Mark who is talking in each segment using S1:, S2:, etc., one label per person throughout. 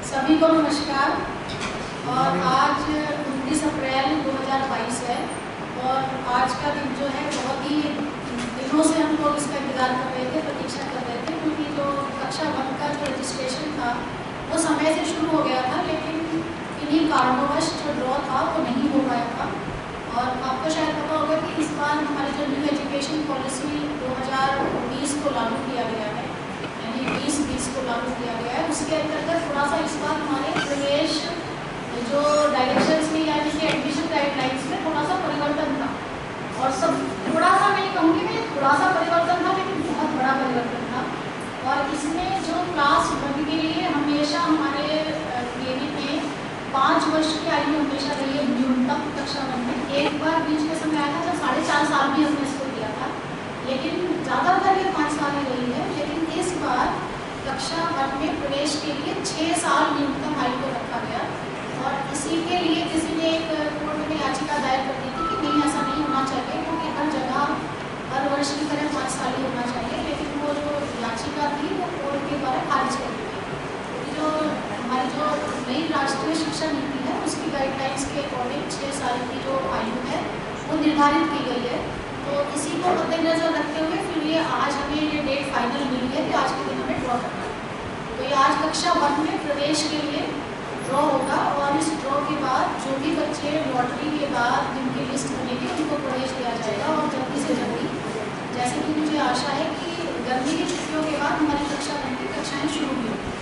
S1: सभी को नमस्कार। और आज 29 अप्रैल 2022 है और आज का दिन जो है बहुत ही दिनों से हम लोग इसका इंतज़ार कर रहे थे, प्रतीक्षा कर रहे थे, क्योंकि जो कक्षा 1 का जो रजिस्ट्रेशन था वो समय से शुरू हो गया था, लेकिन इन्हीं कारणोंवश जो ड्रॉ था वो नहीं हो पाया था। और आपको शायद पता होगा कि इस बार हमारी जो न्यू एजुकेशन पॉलिसी 2020 को लागू किया गया है, यानी 2020 को लागू किया गया है, उसके अंतर्गत थोड़ा सा इस बार हमारे प्रवेश जो डायरेक्शंस में यानी कि एडमिशन गाइडलाइंस में थोड़ा सा परिवर्तन था। और सब थोड़ा सा नहीं कहूँगी मैं, थोड़ा सा परिवर्तन था, लेकिन बहुत बड़ा परिवर्तन था। और इसमें जो क्लास 1 के लिए हमेशा हमारे डीएवी में 5 वर्ष की आयु हमेशा रही है न्यूनतम कक्षा 1 में। एक बार बीच में समय आया था जब 4.5 साल भी हमने इसको दिया था, लेकिन ज़्यादातर ये 5 साल ही रही है। लेकिन इस बार कक्षा 1 में प्रवेश के लिए 6 साल न्यूनतम आयु को रखा गया। और इसी के लिए किसी ने एक कोर्ट में याचिका दायर कर दी थी कि नहीं, ऐसा नहीं होना चाहिए, क्योंकि हर जगह हर वर्ष की तरह 5 साल ही होना चाहिए। लेकिन वो जो याचिका थी वो कोर्ट के द्वारा खारिज कर दी गई। जो हमारी जो नई राष्ट्रीय शिक्षा नीति है उसकी गाइडलाइंस के अकॉर्डिंग 6 साल की जो आयु है वो निर्धारित की गई है। तो इसी को मद्देनजर रखते हुए फिर ये आज हमें ये डेट फाइनल मिली है कि आज के दिन हमें ड्रॉ करना है। तो ये आज कक्षा 1 में प्रवेश के लिए ड्रॉ होगा और इस ड्रॉ के बाद जो भी बच्चे लॉटरी के बाद जिनकी लिस्ट बनेगी उनको प्रवेश दिया जाएगा। और जल्दी से जल्दी, जैसे कि मुझे आशा है कि गर्मी की छुट्टियों के बाद हमारी कक्षा 1 की कक्षाएँ शुरू भी होंगी।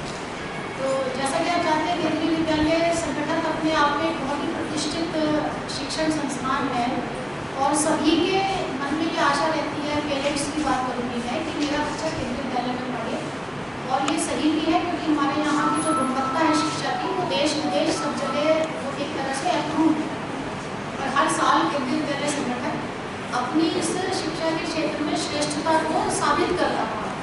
S1: तो जैसा कि आप जानते हैं, केंद्रीय विद्यालय संगठन अपने आप में बहुत ही प्रतिष्ठित शिक्षण संस्थान है और सभी के मन में ये आशा रहती है, पेरेंट्स की बात करूँगी मैं, कि मेरा बच्चा केंद्रीय विद्यालय में पढ़े। और ये सही भी है, क्योंकि हमारे यहाँ की जो गुणवत्ता है शिक्षा की वो देश विदेश सब जगह वो एक तरह से अप्रूव है। और हर साल केंद्रीय विद्यालय संगठन अपनी इस शिक्षा के क्षेत्र में श्रेष्ठता को साबित कर रहा है।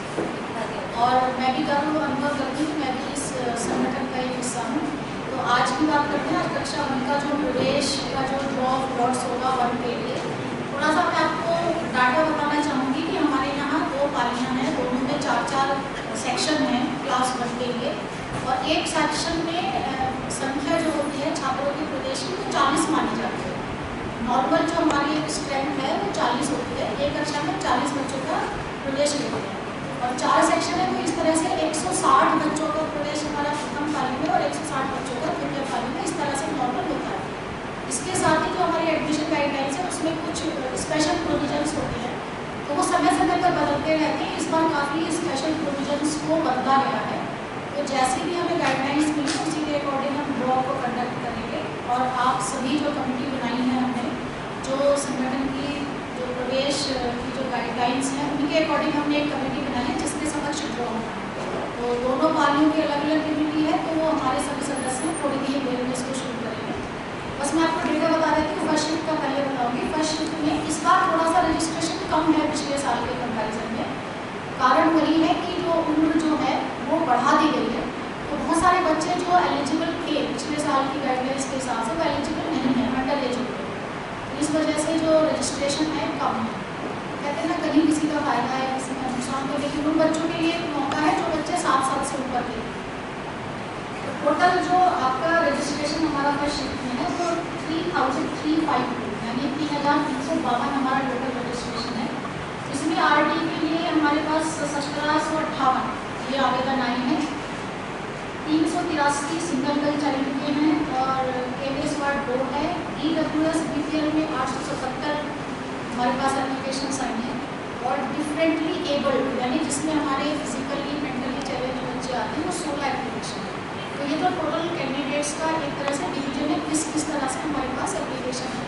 S1: और मैं भी अनुभव करती हूँ, मैं भी इस संगठन का एक हिस्सा हूँ। तो आज की बात करते हैं, आज कक्षा 1 का जो प्रवेश का जो ड्रॉट्स होगा 1 के लिए, थोड़ा सा मैं आपको डाटा बताना चाहूँगी कि हमारे यहाँ 2 पालियाँ हैं, दोनों में 4-4 सेक्शन हैं क्लास 1 के लिए। और एक सेक्शन में संख्या जो होती है छात्रों के प्रवेश की वो 40 मानी जाती है। नॉर्मल जो हमारी एक स्ट्रेंथ है वो 40 होती है। एक कक्षा में 40 बच्चों का प्रवेश लेते हैं और 4 सेक्शन है, तो इस तरह से 160 बच्चों का प्रवेश हमारा प्रथम पाली में और 160 बच्चों का द्वितीय पाली में, इस तरह से नॉर्मल होता है। इसके साथ ही जो हमारी एडमिशन गाइडलाइंस है उसमें कुछ स्पेशल प्रोविजंस होते हैं, तो वो समय समय पर बदलते रहते हैं। इस बार काफ़ी स्पेशल प्रोविजंस को बदला गया है। तो जैसे भी हमें गाइडलाइंस मिली उसी के अकॉर्डिंग हम ड्रॉ को कंडक्ट करेंगे। और आप सभी जो कमेटी बनाई है हमने, जो संगठन की जो प्रवेश की जो गाइडलाइंस हैं उनके अकॉर्डिंग हमने एक कमेटी बनाई है जिसके समक्ष ड्रॉ होना है। तो दोनों पालियों की अलग अलग कमेटी है, तो वो हमारे सभी सदस्य हैं। थोड़ी देर देर में इसको शुरू करेंगे। बस मैं आपको डेटा बता देती हूँ। फर्स्ट शिफ्ट का पहले बताऊँगी। फर्स्ट शिफ्ट में इस बार थोड़ा सा रजिस्ट्रेशन कम है पिछले साल के कंपैरिजन में। कारण वही है कि जो उम्र जो है वो बढ़ा दी गई है, तो बहुत सारे बच्चे जो एलिजिबल थे पिछले साल की गाइडलाइंस के हिसाब से वो एलिजिबल नहीं है, अंडर एज होते हैं। तो इस वजह से जो रजिस्ट्रेशन है कम है। कहते हैं ना, कहीं किसी का फायदा है किसी का नुकसान, तो लेकिन उन बच्चों के लिए एक मौका है जो बच्चे 7 साल से ऊपर के। तो टोटल जो आपका रजिस्ट्रेशन हमारा फर्स्ट शिफ्ट में है वो 3352 यानी 3352 हमारा टोटल रजिस्ट्रेशन है। इसमें आरडी के लिए हमारे पास 1758 ये आवेदन आए हैं। 383 सिंगल गर्ल चाइल्ड के हैं और केवीएस वार्ड 2 है। EWS BPL में 877 हमारे पास एप्लीकेशन आई हैं। और डिफरेंटली एबल्ड यानी जिसमें हमारे फिजिकली मेंटली चैलेंज बच्चे आते हैं वो 16 एप्लीकेशन है। तो ये तो टोटल कैंडिडेट्स का एक तरह से डिवीजन है, किस किस तरह से हमारे पास एप्लीकेशन है।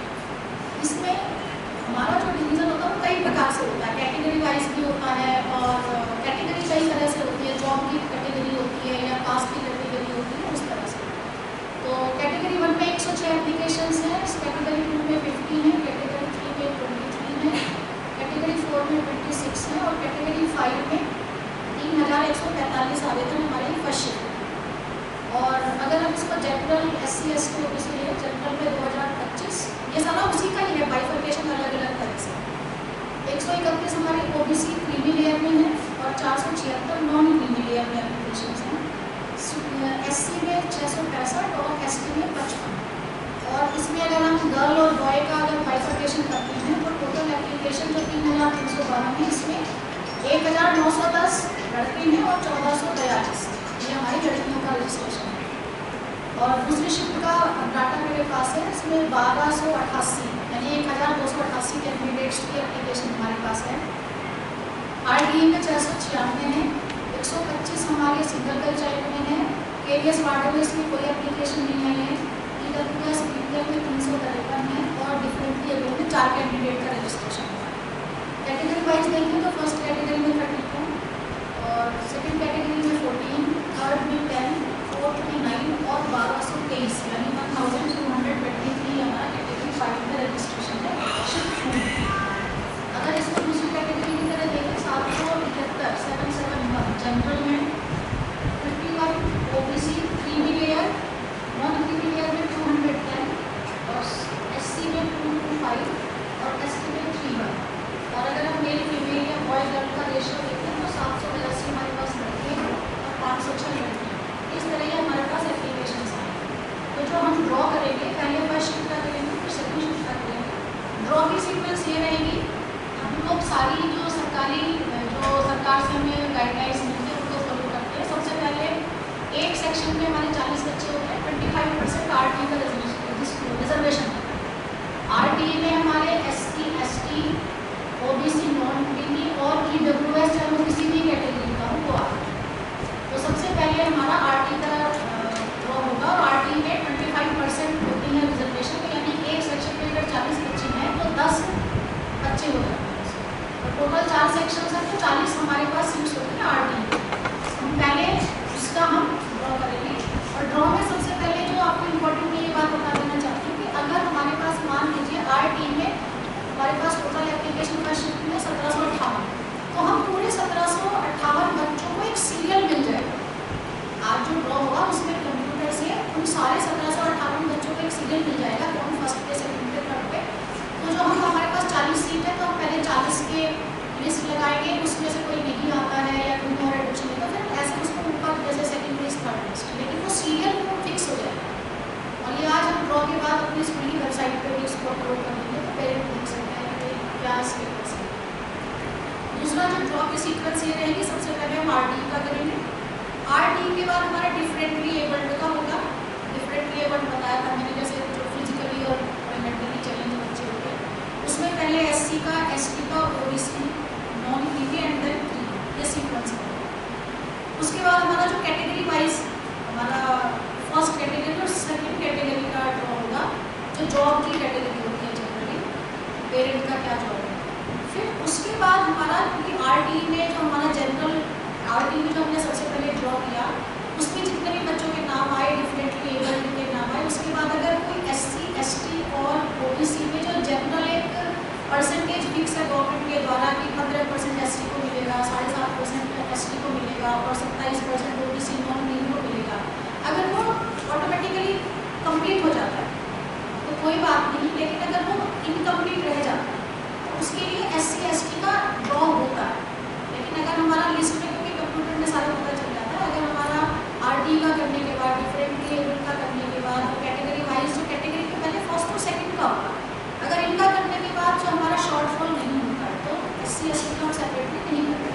S1: इसमें हमारा जो डिवीज़न होता है वो कई प्रकार से होता है, कैटेगरी वाइज भी होता है और कैटेगरी कई तरह से होती है। जॉब की कैटेगरी होती है या कास्ट की कैटेगरी होती है, उस तरह से। तो कैटेगरी 1 में 106 एप्लीकेशंस हैं, कैटेगरी 2 में 15 है, कैटेगरी 3 में 23 है, कैटेगरी 4 में 26 है और कैटेगरी 5 में 3145 आवेदन हमारे फर्स्ट शिफ्ट। और अगर हम इसको जनरल SC ST OBC लिए, जनरल में 2025, ये सारा उसी का ही है, बाइफर्केशन अलग अलग तरह से। 131 हमारे OBC क्रीमी लेयर में है और 476 नॉन क्रीमी लेयर में एप्लीकेशन हैं। SC में 1910 लड़के हैं और 1442 ये हमारी लड़कियों का रजिस्ट्रेशन है। और दूसरी शिफ्ट का डाटा मेरे पास है, इसमें 1288 यानी 1288 कैंडिडेट्स की एप्लीकेशन हमारे पास है। RDE में 696 हैं, 125 हमारे सिंगल गर्ल चाइल्ड में है। KVS वार्डवेस में कोई एप्लीकेशन नहीं आई है। EWS BPL में 353 है और डिफरेंटली अवेलेबल में 4 कैंडिडेट का रजिस्ट्रेशन है। कैटेगरी वाइज देखें तो फर्स्ट कैटेगरी में 32 और सेकंड कैटेगरी में 14, थर्ड में 10, फोर्थ में 9 और 1223 यानी 1223 हमारा कैटेगरी 5 में रजिस्ट्रेशन है शिफ्ट में। अगर इसको दूसरी कैटेगरी की तरह देखें 771 जनरल में, 51 OBC 3 लेयर, 1 लेयर में 210 और SC में 225 और ST में 31। और अगर हम मेल फीमेल या बॉय गर्ल का रेशियो देखते हैं तो 782 हमारे पास लड़के हैं और 506 लड़कियाँ। इस तरह ये हमारे पास एप्लीकेशन हैं। तो जो हम ड्रॉ करेंगे पहले फर्स्ट शिफ्ट का करेंगे फिर सेकंड शिफ्ट का करेंगे। ड्रॉ की सीक्वेंस ये रहेगी, हम लोग सारी जो सरकार से हमें गाइडलाइंस मिलती है उनको फॉलो करते हैं। सबसे पहले एक सेक्शन में हमारे 40 बच्चे होते हैं, 25% RTE का रिजर्वेशन है। RTE में हमारे SC ST OBC non creamy और EWS चाहे वो किसी भी कैटेगरी का हो वो आता है। तो सबसे पहले हमारा RTE का ड्रॉ होगा और RTE में 25% होती है रिजर्वेशन, यानी एक सेक्शन में अगर 40 बच्चे हैं तो 10 बच्चे हो जाते हैं और टोटल 4 सेक्शन हैं तो 40 हमारे पास सीट्स होती हैं RTE। हम पहले उसका हम ड्रॉ करेंगे और ड्रॉ में सबसे पहले जो आपको इम्पोर्टेंट ये बात बता देना चाहती हूँ कि अगर हमारे पास मान लीजिए RTE में हमारे पास टोटल एप्लीकेशन का शिफ्ट में 1758 तो हम पूरे 1758 बच्चों को एक सीरियल मिल जाएगा। आज जो ड्रॉ होगा उसमें कंप्यूटर से उन सारे 1758 बच्चों को एक सीरियल मिल जाएगा, कौन फर्स्ट पे सेकंड पे थर्ड पे। तो जो हम हमारे पास 40 सीट है तो हम पहले 40 के लिस्ट लगाएंगे, उसमें से कोई नहीं आता है या कोई और एडमिशन नहीं, तो फिर ऐसे उसको ऊपर जैसे सेकंड लिस्ट थर्ड लिस्ट, लेकिन वो सीरियल वो फिक्स हो जाएगा। और ये आज हम ड्रॉ के बाद अपनी स्कूल की वेबसाइट पर भी इसको अपलोड कर देंगे तो पेरेंट देख सकते हैं कि क्या स्टेटस है। दूसरा जो ड्रॉ की सीक्वेंस ये रहेगी, सबसे पहले हम RTE का करेंगे। RTE के बाद हमारा डिफरेंटली एबल्ड का होगा। डिफरेंटली एबल्ड बताया था मैंने, जैसे जो फिजिकली और मेंटली चैलेंज बच्चे होते हैं उसमें पहले SC का ST का OBC non creamy and then creamy ये सीक्वेंस है। उसके बाद हमारा जो कैटेगरी वाइज हमारा फर्स्ट कैटेगरी और सेकंड कैटेगरी का ड्रॉ होगा, जो जॉब की कैटेगरी होती है जनरली, पेरेंट का क्या जॉब है। फिर उसके बाद हमारा क्योंकि RTE में जो हमारा जनरल RTE में जो हमने सबसे पहले ड्रॉ किया उसमें जितने भी बच्चों के नाम आए डिफरेंटली एबल्ड के नाम आए, उसके बाद अगर कोई SC ST और OBC में जो जनरल एक परसेंटेज फिक्स है गवर्नमेंट के द्वारा कि 15% SC को मिलेगा, 7.5% ST को मिलेगा और 27% OBC नॉन क्रीमी को मिलेगा, अगर वो ऑटोमेटिकली कंप्लीट हो जाता है तो कोई बात नहीं। लेकिन अगर वो इनकम्प्लीट रह जाता है तो उसके लिए SC ST का ड्रॉ होता है। लेकिन अगर हमारा लिस्ट में क्योंकि कंप्यूटर में सारा पता चल जाता है, अगर हमारा RTE का करने के बाद डिफरेंटली एबल्ड का करने के बाद कैटेगरी वाइज जो कैटेगरी के पहले फर्स्ट और सेकंड का होगा, अगर इनका करने के बाद जो हमारा शॉर्टफॉल नहीं होता है तो SC ST का सेपरेटली नहीं करते।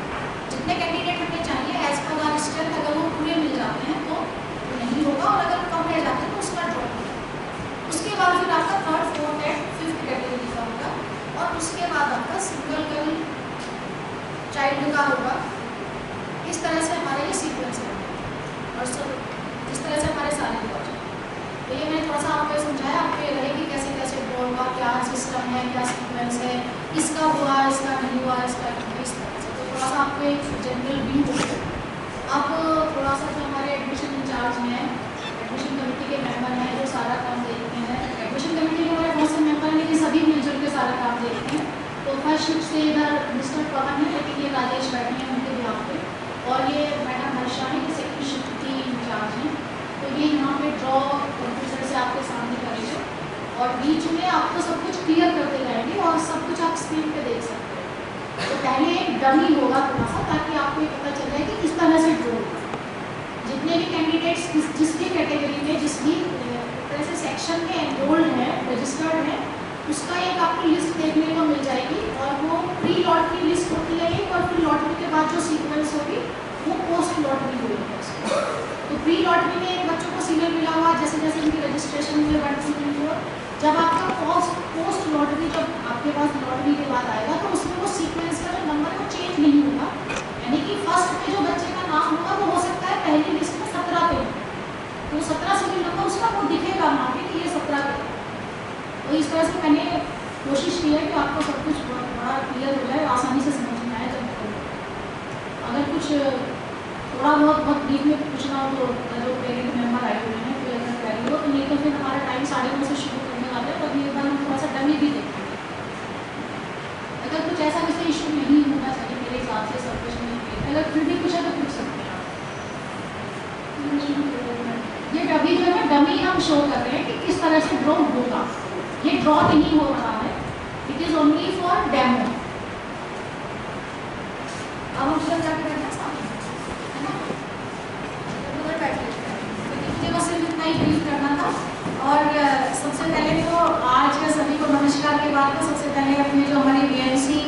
S1: जितने कैंडिडेट हमें चाहिए एज पर आर स्ट्रेंथ अगर वो पूरे मिल जाते हैं तो नहीं होगा और अगर कम रह जाते हैं तो उसका ड्रॉ होगा। उसके बाद फिर आपका third fourth and fifth category का होगा और उसके बाद आपका सिंगल गर्ल चाइल्ड का होगा। इस तरह से हमारे ये सीक्वेंस है और सब इस तरह से हमारे सारे ड्रॉ हैं। तो ये मैंने थोड़ा सा आपको समझाया, आपको ये रहेगी कैसे कैसे ड्रॉ होगा, क्या सिस्टम है, क्या सीक्वेंस है, इसका हुआ इसका नहीं हुआ इसका इस तरह से। तो थोड़ा सा आपको एक जनरल व्यू हो। अब थोड़ा सा जो हमारे एडमिशन इंचार्ज हैं, एडमिशन कमेटी के मेंबर हैं जो सारा काम देखते हैं, एडमिशन कमेटी के हमारे बहुत से मेंबर हैं लेकिन सभी मिलजुल के सारा काम देखते हैं। तो फर्स्ट शिफ्ट से इधर मिस्टर पवन है लेकिन ये राजेश बैठे हैं उनके बिहाफ पे, और ये मैडम हर्षा है ये सेकंड शिफ्ट की इंचार्ज हैं। तो ये यहाँ पे ड्रॉ कंप्यूटर से आपके सामने करेंगे और बीच में आपको सब कुछ क्लियर करते जाएंगे और सब कुछ आप स्क्रीन पे देख सकते हैं। तो पहले एक डमी होगा थोड़ा सा ताकि आपको ये पता चल जाए कि किस तरह से ड्रॉ होगा। जितने भी कैंडिडेट्स जिस भी कैटेगरी में जिस भी तरह से सेक्शन में एनरोल्ड है रजिस्टर्ड है उसका एक आपको लिस्ट देखने को मिल जाएगी और वो प्री लॉटरी लिस्ट होती है एक, और फिर लॉटरी के बाद कुछ थोड़ा बहुत बीच में पूछना हो तो जो पेरेंट मेंबर आए हुए हैं कोई अगर तैयारी हो, तो नहीं तो फिर हमारा टाइम 9:30 से शुरू करने वाला है, तभी एक बार हम थोड़ा सा डमी भी देखेंगे। अगर कुछ ऐसा जैसे इशू नहीं होना चाहिए मेरे हिसाब से सब कुछ नहीं, अगर फिर भी कुछ है तो पूछ सकते हैं आप। ये डमी जो है डमी हम शो कर रहे हैं कि किस तरह से ड्रॉ होगा, ये ड्रॉ नहीं हो रहा है, it is only for demo. अब हम उधर जाकर बैठना सामने, है ना, उधर बैठ लेते हैं। तो मुझे बस सिर्फ इतना ही ब्रीफ करना था। और सबसे पहले तो आज का सभी को नमस्कार के बाद में सबसे पहले अपने जो हमारी वीएनसी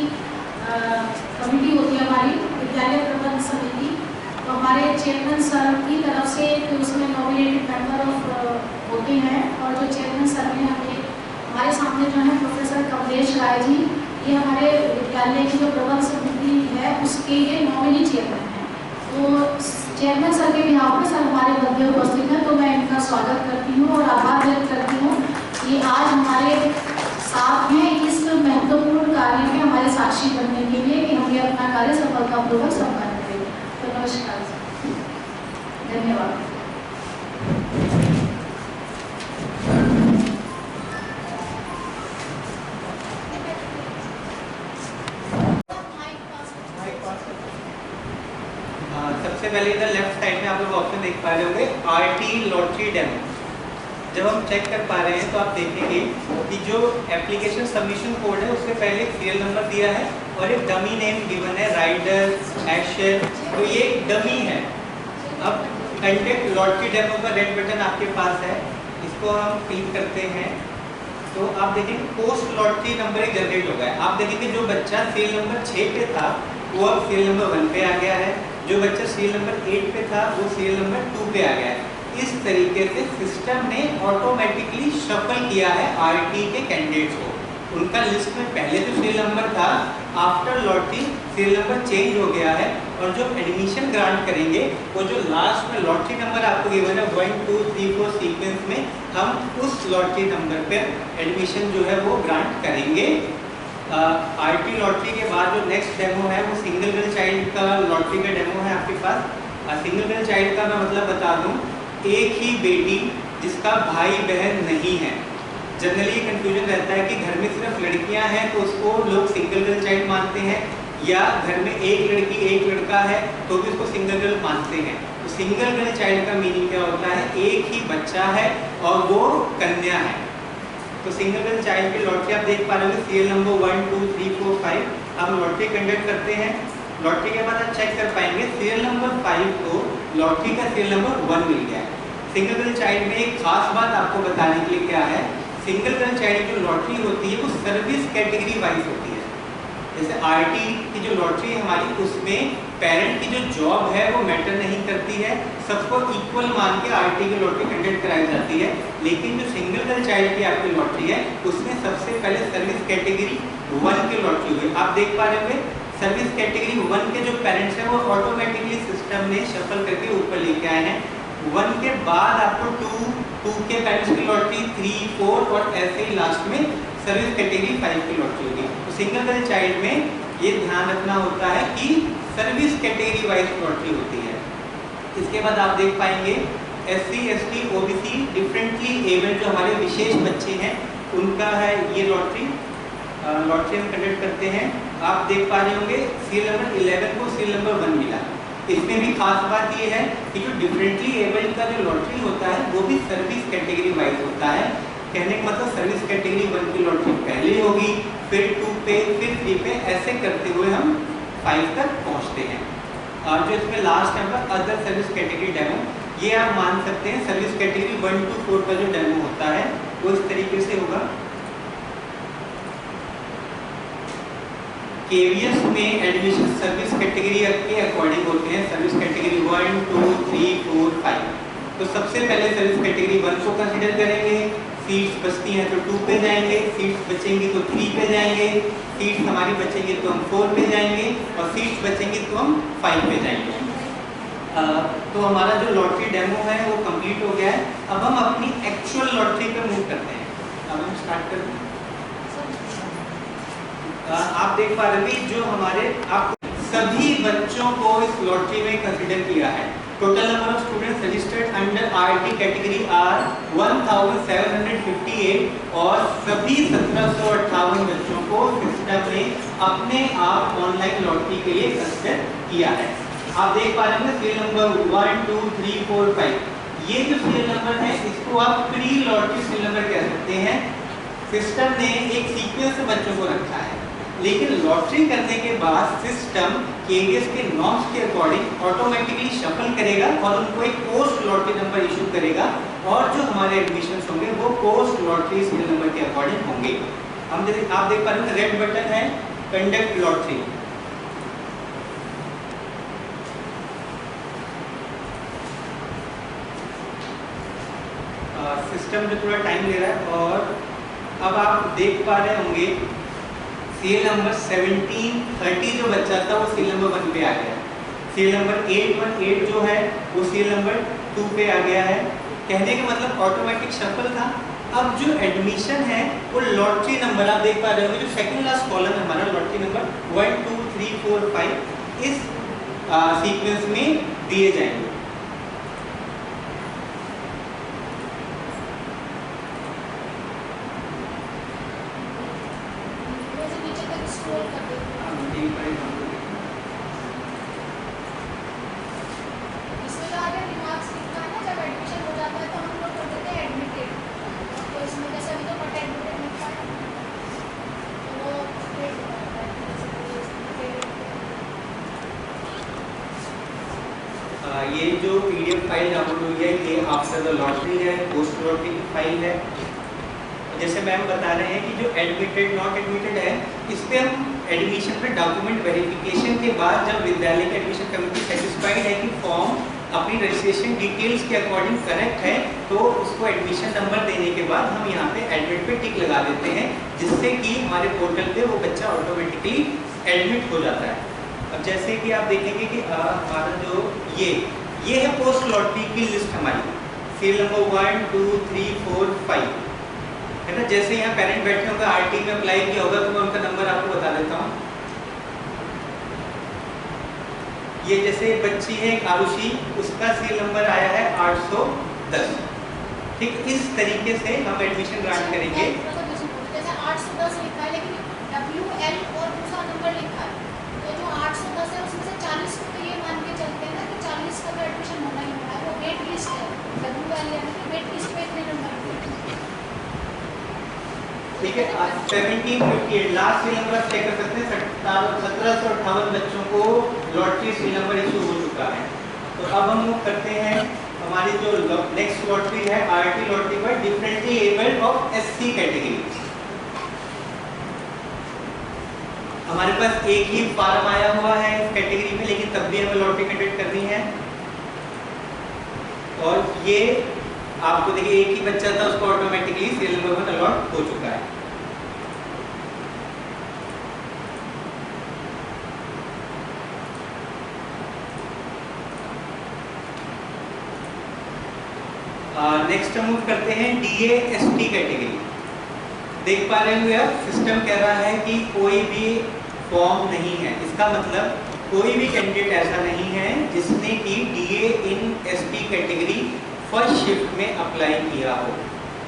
S1: कमेटी होती है, हमारी विद्यालय प्रबंध समिति, तो हमारे चेयरमैन सर की तरफ से तो उसमें नॉमिनेटेड मेंबर ऑफ होते हैं, और जो चेयरमैन सर ने हमारे सामने जो है प्रोफेसर कमलेश राय जी, ये हमारे विद्यालय की जो प्रबंध समिति है उसके ये नॉमिनी चेयरमैन हैं। तो चेयरमैन सर के बिहाफ में सर हमारे मध्य उपस्थित हैं, तो मैं इनका स्वागत करती हूँ और आभार व्यक्त करती हूँ कि आज हमारे साथ में इस महत्वपूर्ण कार्य में हमारे साक्षी बनने के लिए कि हम ये अपना कार्य सफलतापूर्वक संपन्न करें। तो नमस्कार, धन्यवाद।
S2: सबसे पहले इधर लेफ्ट साइड में आप लोग ऑप्शन देख पा रहे होंगे आरटी लॉटरी डेमो। जब हम चेक कर पा रहे हैं तो आप देखेंगे कि जो एप्लीकेशन सबमिशन कोड है उससे पहले एक सीरियल नंबर दिया है और एक डमी नेम गिवन है, राइडर, एक्शन, तो ये डमी है। अब कंटेक्ट लॉटरी डेमो का रेड बटन आपके पास है, इसको हम क्लिक करते हैं तो आप देखेंगे पोस्ट लॉटरी नंबर एक जनरेट हो गया है। आप देखेंगे जो बच्चा सीरियल नंबर 6 पे था वो अब सीरियल नंबर 1 पे आ गया है, जो बच्चा सीरियल नंबर 8 पे था वो सीरियल नंबर 2 पे आ गया है। इस तरीके से सिस्टम ने ऑटोमेटिकली शफल किया है आरटी के कैंडिडेट्स को। उनका लिस्ट में पहले जो सीरियल नंबर था after lottery serial number change हो गया है, और जो एडमिशन ग्रांट करेंगे वो जो लास्ट में लॉटरी नंबर आपको गिवन है 1 2 3 4 सीक्वेंस में, हम उस लॉटरी नंबर पर एडमिशन जो है वो ग्रांट करेंगे। आरटी लॉटरी के बाद जो नेक्स्ट डेमो है वो सिंगल गर्ल चाइल्ड का लॉटरी का डेमो है आपके पास। सिंगल गर्ल चाइल्ड का मैं मतलब बता दूं, एक ही बेटी जिसका भाई बहन नहीं है। जनरली ये कंफ्यूजन रहता है कि घर में सिर्फ लड़कियां हैं तो उसको लोग सिंगल गर्ल चाइल्ड मानते हैं, या घर में एक लड़की एक लड़का है तो भी उसको सिंगल गर्ल मानते हैं। तो सिंगल गर्ल चाइल्ड का मीनिंग क्या होता है, एक ही बच्चा है और वो कन्या है। तो सिंगल गर्ल चाइल्ड की लॉटरी आप देख पा रहे हो सीरियल नंबर 1 2 3 4 5 हम लॉटरी कंडक्ट करते हैं। लॉटरी के बाद आप चेक कर पाएंगे सीरियल नंबर 5 को लॉटरी का सीरियल नंबर 1 मिल गया है। सिंगल गर्ल चाइल्ड में एक खास बात आपको बताने के लिए क्या है, सिंगल गर्ल चाइल्ड जो लॉटरी होती है वो सर्विस कैटेगरी वाइज होती है। जैसे आरटी की जो लॉटरी है हमारी, उसमें पेरेंट की जो जॉब है वो मैटर नहीं करती है, सबको इक्वल मान के आरटी की लॉटरी कंडक्ट कराई जाती है। लेकिन जो सिंगल गर्ल चाइल्ड की आपकी लॉटरी है उसमें सबसे पहले सर्विस कैटेगरी 1 की लॉटरी हुई। आप देख पा रहे होंगे सर्विस कैटेगरी 1 के जो पेरेंट्स हैं वो ऑटोमेटिकली सिस्टम ने शफल करके ऊपर लेके आए हैं। 1 के बाद आपको 2 के पेरेंट्स की लॉटरी, 3 4 और ऐसे ही लास्ट में सर्विस कैटेगरी 5 की लॉटरी होगी। तो सिंगल गर्ल चाइल्ड में ये ध्यान रखना होता है कि सर्विस कैटेगरी वाइज लॉटरी होती है। इसके बाद आप देख पाएंगे SC ST OBC differently abled जो हमारे विशेष बच्चे हैं उनका है ये लॉटरी हम कंडक्ट करते हैं। आप देख पा रहे होंगे सीरियल नंबर 11 को सीरियल नंबर 1 मिला। इसमें भी खास बात ये है कि जो डिफरेंटली एबल्ड का जो लॉटरी होता है वो भी सर्विस कैटेगरी वाइज होता है। कहने का मतलब सर्विस कैटेगरी 1 की लॉटरी पहले होगी, फिर 2 पे, फिर 3 पे, ऐसे करते हुए हम 5 तक पहुंचते हैं। और जो इसमें लास्ट है अदर सर्विस कैटेगरी डेमो, ये आप मान सकते हैं सर्विस कैटेगरी 1 to 4 का जो डेमो होता है वो इस तरीके से होगा। केवीएस में एडमिशन सर्विस कैटेगरी के अकॉर्डिंग होते हैं, सर्विस कैटेगरी 1 2 3 4 5। तो सबसे पहले सर्विस कैटेगरी 1 को कंसीडर करेंगे, सीट्स बचती हैं तो 2 पे जाएंगे, सीट्स बचेंगी तो 3 पे जाएंगे, सीट्स हमारी बचेंगी तो हम 4 पे जाएंगे, और सीट्स बचेंगी तो हम 5 पे जाएंगे। तो हमारा जो लॉटरी डेमो है वो कंप्लीट हो गया है। अब हम अपनी एक्चुअल लॉटरी पे मूव करते हैं। अब हम स्टार्ट करते हैं। आप देख पा रहे हैं जो हमारे आप सभी बच्चों को इस लॉटरी में कंसीडर किया है। Total number of students registered under RT category are 1758 और सभी 1758 बच्चों को सिस्टम ने अपने आप ऑनलाइन लॉटरी के लिए कंसीडर किया है। आप देख पा रहे हैं सीरियल नंबर 1 2 3 4 5, ये जो सीरियल नंबर है इसको आप प्री लॉटरी सीरियल नंबर कह सकते हैं। सिस्टम ने एक सीक्वेंस से बच्चों को रखा है, लेकिन लॉटरी करने के बाद सिस्टम केवीएस के नॉर्म्स के अकॉर्डिंग ऑटोमेटिकली शफल करेगा और उनको एक पोस्ट लॉटरी नंबर इशू करेगा, और जो हमारे एडमिशंस होंगे वो पोस्ट लॉटरी सीरियल नंबर के अकॉर्डिंग होंगे। आप देख पा रहे हैं रेड बटन है कंडक्ट लॉटरी। सिस्टम जो थोड़ा टाइम ले रहा है, और अब आप देख पा रहे होंगे सीरियल नंबर 1730 जो बच्चा था वो सीरियल नंबर 1 पे आ गया। सीरियल नंबर 818 जो है वो सीरियल नंबर 2 पे आ गया है। कहने का मतलब ऑटोमेटिक शफल था। अब जो एडमिशन है वो लॉटरी नंबर आप देख पा रहे होंगे, जो सेकंड लास्ट कॉलम है हमारा लॉटरी नंबर 1 2 3 4 5 इस सीक्वेंस में दिए जाएंगे। ये जो पीडीएफ फाइल डाउनलोड हुई है ये आफ्टर द लॉटरी है, पोस्ट लॉटरी की फाइल है। जैसे मैम बता रहे हैं कि जो एडमिटेड नॉट एडमिटेड है इस पे हम एडमिशन में डॉक्यूमेंट वेरिफिकेशन के बाद जब विद्यालय की एडमिशन कमेटी सेटिस्फाइड है कि फॉर्म अपनी रजिस्ट्रेशन डिटेल्स के अकॉर्डिंग करेक्ट है, तो उसको एडमिशन नंबर देने के बाद हम यहाँ पे एडमिट पे टिक लगा देते हैं, जिससे कि हमारे पोर्टल पे वो बच्चा ऑटोमेटिकली एडमिट हो जाता है। अब जैसे कि आप देखेंगे कि हमारा जो ये है पोस्ट लॉटरी की लिस्ट हमारी, सीरियल नंबर 1 2 3 4 5 है ना। जैसे यहाँ पेरेंट बैठे होंगे आरटी में अप्लाई किया होगा तो मैं उनका नंबर आपको बता देता हूँ। ये जैसे बच्ची है आरुषि, उसका सीरियल नंबर आया है 810। ठीक, इस तरीके से हम एडमिशन ग्रांट करेंगे।
S1: जैसे 810 लिखा है लेकिन WL और दूसरा नंबर लिखा है, तो जो 810 है उसमें से 40 को तो ये मान के चलते हैं ना कि 40 का तो एडमिशन होना ही होना है, वो वेट लिस्ट है। WL यानी कि वेट लिस्ट पे इतने नंबर
S2: ठीक है। 1758 लास्ट सीरियल नंबर चेक कर सकते हैं। 1758 बच्चों को लॉटरी सीरियल नंबर इशू हो चुका है। तो अब हम मूव करते हैं हमारी जो नेक्स्ट लॉटरी है आरटी लॉटरी पर differently abled of SC category. हमारे पास एक ही फॉर्म आया हुआ है इस कैटेगरी में, लेकिन तब भी हमें लॉटरी कंडक्ट करनी है। और ये आपको देखिए एक ही बच्चा था, उसको ऑटोमेटिकली सीरियल नंबर 1 अलॉट हो चुका है। नेक्स्ट हम मूव करते हैं DA/ST कैटेगरी। देख पा रहे होंगे आप सिस्टम कह रहा है कि कोई भी फॉर्म नहीं है, इसका मतलब कोई भी कैंडिडेट ऐसा नहीं है जिसने कि DA/ST कैटेगरी फर्स्ट शिफ्ट में अप्लाई किया हो।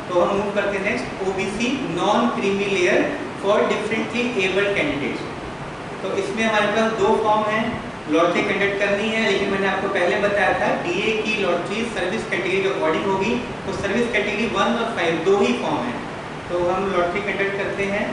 S2: तो हम मूव करते हैं next OBC non creamy layer for differently abled candidates. तो इसमें हमारे पास 2 फॉर्म हैं, लॉटरी कंडक्ट करनी है, लेकिन मैंने आपको पहले बताया था DA की लॉटरी सर्विस कैटेगरी के अकॉर्डिंग होगी। तो सर्विस कैटेगरी 1 और 5 2 ही फॉर्म है, तो हम लॉटरी कंडक्ट करते हैं।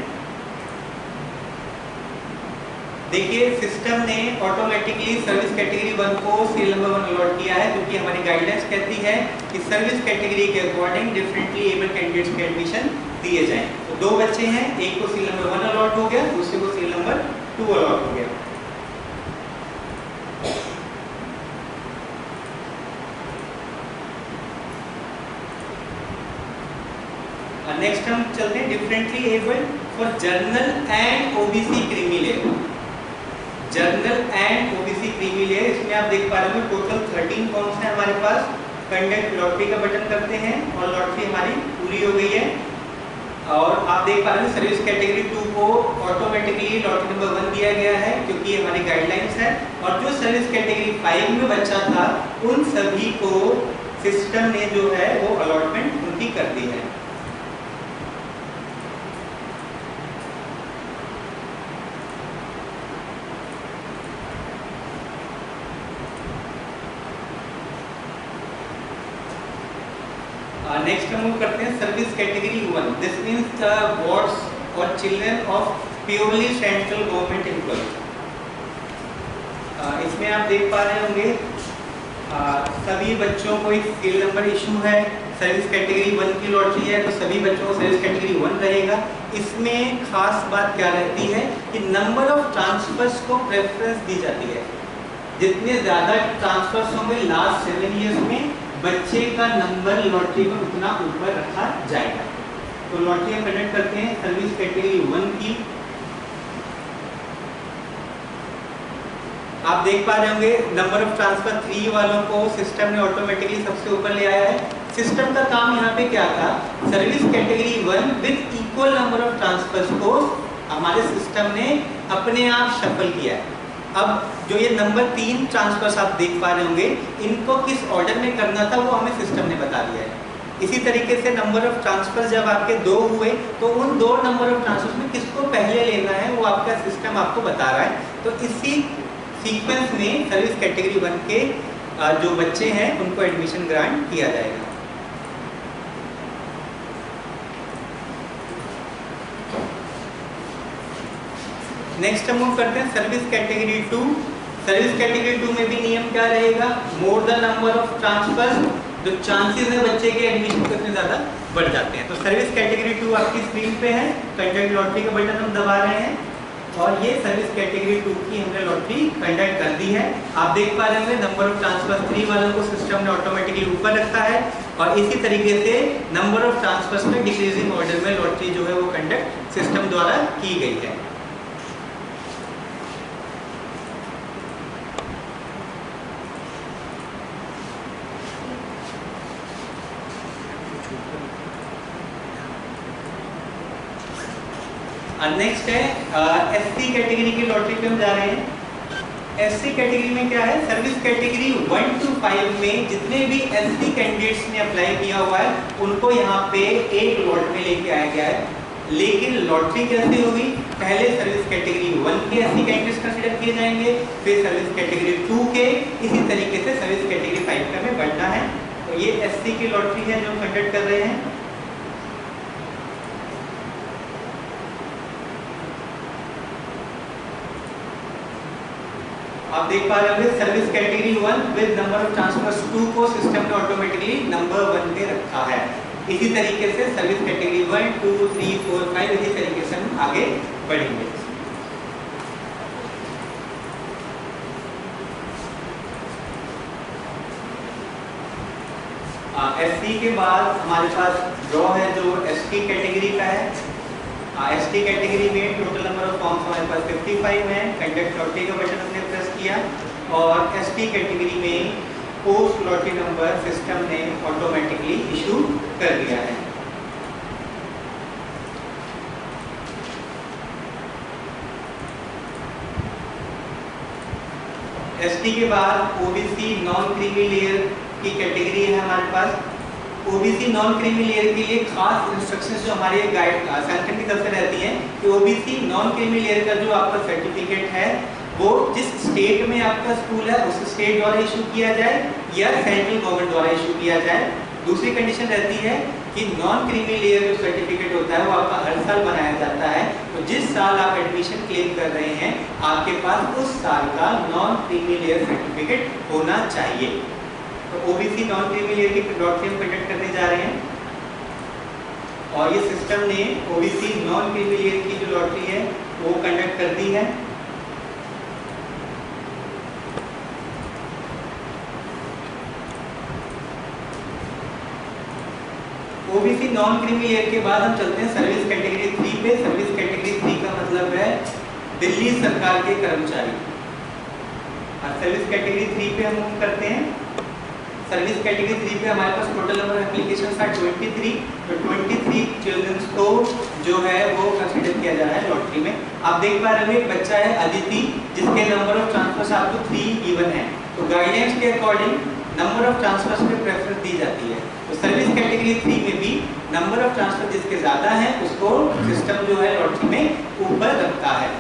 S2: देखिए सिस्टम ने ऑटोमेटिकली सर्विस कैटेगरी 1 को सीरियल नंबर 1 अलॉट किया है, क्योंकि हमारी गाइडेंस कहती है कि सर्विस कैटेगरी के अकॉर्डिंग डिफरेंटली एबल्ड कैंडिडेट्स के एडमिशन दिए जाएं। तो 2 बच्चे हैं, एक को सीरियल नंबर 1 अलॉट हो गया, दूसरे को सीरियल नंबर 2 अलॉट हो गया। नेक्स्ट हम चलते हैं differently abled for journal and OBC creamy layer. Journal and OBC creamy layer, इसमें आप देख पा रहे हो टोटल 13 फॉर्म्स हैं हमारे पास। कंडक्ट लॉटरी का बटन करते हैं और लॉटरी हमारी पूरी हो गई है। और आप देख पा रहे हैं सर्विस कैटेगरी 2 को ऑटोमेटिकली लॉटरी नंबर 1 दिया गया है क्योंकि ये हमारी गाइडलाइंस है। और जो सर्विस कैटेगरी 5 में बच्चा था उन सभी को सिस्टम ने जो है वो अलॉटमेंट उनकी कर दी है। नेक्स्ट हम करते हैं service category 1। This means the wards और children of purely central government employees. इसमें आप देख पा रहे होंगे सभी बच्चों को एक सीरियल नंबर इशू है। सर्विस कैटेगरी 1 की लॉटरी है तो सभी बच्चों को सर्विस कैटेगरी 1 रहेगा। इसमें खास बात क्या रहती है कि नंबर ऑफ ट्रांसफर्स को प्रेफरेंस दी जाती है। जितने ज़्यादा ट्रांसफर्स होंगे लास्ट 7 ईयर्स में बच्चे का नंबर लॉटरी में उतना ऊपर रखा जाएगा। तो लॉटरी हम कंडक्ट करते हैं सर्विस कैटेगरी 1 की। आप देख पा रहे होंगे नंबर ऑफ ट्रांसफर 3 वालों को सिस्टम ने ऑटोमेटिकली सबसे ऊपर ले आया है। सिस्टम का काम यहाँ पे क्या था, service category 1 with equal number of transfers को हमारे सिस्टम ने अपने आप शफल किया है। अब जो ये नंबर 3 ट्रांसफर्स आप देख पा रहे होंगे इनको किस ऑर्डर में करना था वो हमें सिस्टम ने बता दिया है। इसी तरीके से नंबर ऑफ ट्रांसफर जब आपके 2 हुए तो उन 2 नंबर ऑफ ट्रांसफर्स में किसको पहले लेना है वो आपका सिस्टम आपको बता रहा है। तो इसी सीक्वेंस में सर्विस कैटेगरी 1 के जो बच्चे हैं उनको एडमिशन ग्रांट किया जाएगा। नेक्स्ट हम मूव करते हैं सर्विस कैटेगरी 2। सर्विस कैटेगरी 2 में भी नियम क्या रहेगा, more the number of transfer, जो चांसेस है बच्चे के एडमिशन के उतने ज़्यादा बढ़ जाते हैं। तो सर्विस कैटेगरी 2 आपकी स्क्रीन पे है, कंडक्ट लॉटरी का बटन हम दबा रहे हैं और ये सर्विस कैटेगरी 2 की हमने लॉटरी कंडक्ट कर दी है। आप देख पा रहे हैं नंबर ऑफ ट्रांसफर 3 वालों को सिस्टम ने ऑटोमेटिकली ऊपर रखा है और इसी तरीके से नंबर ऑफ ट्रांसफर्स में डिक्रीजिंग ऑर्डर में लॉटरी जो है वो कंडक्ट सिस्टम द्वारा की गई है। नेक्स्ट है एससी कैटेगरी की लॉटरी पे हम जा रहे हैं। एससी कैटेगरी में क्या है, सर्विस कैटेगरी 1 to 5 में जितने भी एससी कैंडिडेट्स ने अप्लाई किया हुआ है उनको यहाँ पे एक लॉट में लेके आया गया है। लेकिन लॉटरी कैसे होगी, पहले सर्विस कैटेगरी 1 के एससी कैंडिडेट्स कंसीडर किए जाएंगे, फिर सर्विस कैटेगरी 2 के, इसी तरीके से सर्विस कैटेगरी 5 का हमें बढ़ना है। तो ये एससी की लॉटरी है जो हम कंडक्ट कर रहे हैं। आप देख पा रहे होंगे service category 1 with number of transfers 2 को सिस्टम ने ऑटोमेटिकली नंबर 1 पे रखा है। इसी तरीके से सर्विस कैटेगरी 1, 2, 3, 4, 5 इसी तरीके से हम आगे बढ़ेंगे। एससी के बाद हमारे पास ड्रॉ है जो एसटी कैटेगरी का है। एसटी कैटेगरी में टोटल नंबर ऑफ फॉर्म्स हमारे पास 55 है। कंडक्ट लॉटरी का बटन हमने प्रेस किया और एसटी कैटेगरी में पोस्ट लॉटरी नंबर सिस्टम ने ऑटोमेटिकली इशू कर दिया है। एसटी के बाद ओबीसी नॉन क्रीमी लेयर की कैटेगरी है हमारे पास। ओबीसी नॉन क्रीमी लेयर के लिए खास इंस्ट्रक्शंस जो हमारे गाइड संगठन की तरफ से रहती हैं कि ओबीसी नॉन क्रीमी लेयर का जो आपका सर्टिफिकेट है वो जिस स्टेट में आपका स्कूल है उस स्टेट द्वारा इशू किया जाए या सेंट्रल गवर्नमेंट द्वारा इशू किया जाए। दूसरी कंडीशन रहती है कि नॉन क्रीमी लेयर जो सर्टिफिकेट होता है वो आपका हर साल बनाया जाता है। तो जिस साल आप एडमिशन क्लेम कर रहे हैं आपके पास उस साल का नॉन क्रीमी लेयर सर्टिफिकेट होना चाहिए। तो ओबीसी नॉन क्रीमी लेयर की लॉटरी हम कंडक्ट करने जा रहे हैं और ये सिस्टम ने ओबीसी नॉन क्रीमी लेयर की जो लॉटरी है वो कंडक्ट कर दी है। ओबीसी नॉन क्रीमी लेयर के बाद हम चलते हैं सर्विस कैटेगरी 3 पे। सर्विस कैटेगरी 3 का मतलब है दिल्ली सरकार के कर्मचारी। और सर्विस कैटेगरी 3 पे हम करते हैं सर्विस कैटेगरी 3 पे हमारे पास total number of applications are 23, तो 23 चिल्ड्रंस को जो है वो कंसीडर किया जा रहा है लॉटरी में। आप देख पा रहे होंगे एक बच्चा है अदिति, जिसके नंबर ऑफ ट्रांसफर्स आपको 3 इवन है, तो गाइडेंस के अकॉर्डिंग नंबर ऑफ ट्रांसफर्स में प्रेफरेंस दी जाती है। तो सर्विस कैटेगरी 3 में भी नंबर ऑफ ट्रांसफर जिसके ज्यादा है उसको सिस्टम जो है लॉटरी में ऊपर रखता है।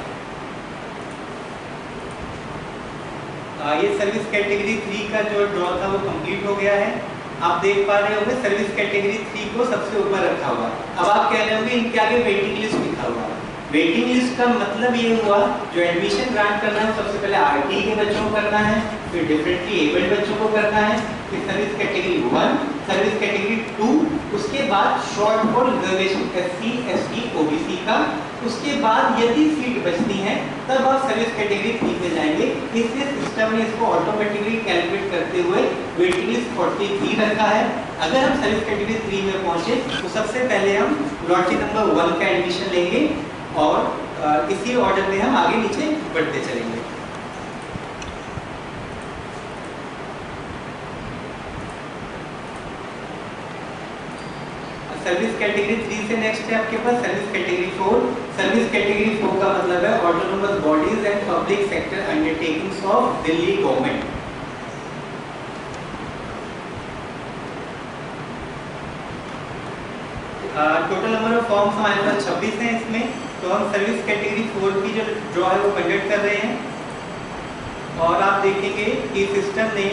S2: ये सर्विस कैटेगरी 3 का जो ड्रॉ था वो कंप्लीट हो गया है। आप देख पा रहे होंगे सर्विस कैटेगरी 3 को सबसे ऊपर रखा हुआ। अब आप कह रहे होंगे इनके आगे वेटिंग लिस्ट लिखा हुआ। वेटिंग लिस्ट का मतलब ये हुआ जो एडमिशन ग्रांट करना है सबसे पहले आरटी के बच्चों को करना है, फिर डिफरेंटली एबल्ड बच्चों को करना है, फिर सर्विस कैटेगरी 1, सर्विस कैटेगरी 2, उसके बाद short for reservation SC ST OBC का, उसके बाद यदि सीट बचती है तब आप सर्विस कैटेगरी 3 में जाएंगे। इससे सिस्टम ने इसको ऑटोमेटिकली कैलकुलेट करते हुए वेटिंग लिस्ट 43 रखा है। अगर हम सर्विस कैटेगरी 3 में पहुंचे तो सबसे पहले हम लॉटरी नंबर 1 का एडमिशन लेंगे और इसी ऑर्डर में हम आगे नीचे बढ़ते चलेंगे। सर्विस कैटेगरी 3 से नेक्स्ट है आपके पास सर्विस कैटेगरी 4। सर्विस कैटेगरी 4 का मतलब है autonomous bodies and public sector undertakings of Delhi government. Total number of forms हमारे पास 26 हैं इसमें, तो हम सर्विस कैटेगरी 4 की जो ड्रॉ है वो कंडक्ट कर रहे हैं और आप देखेंगे कि सिस्टम ने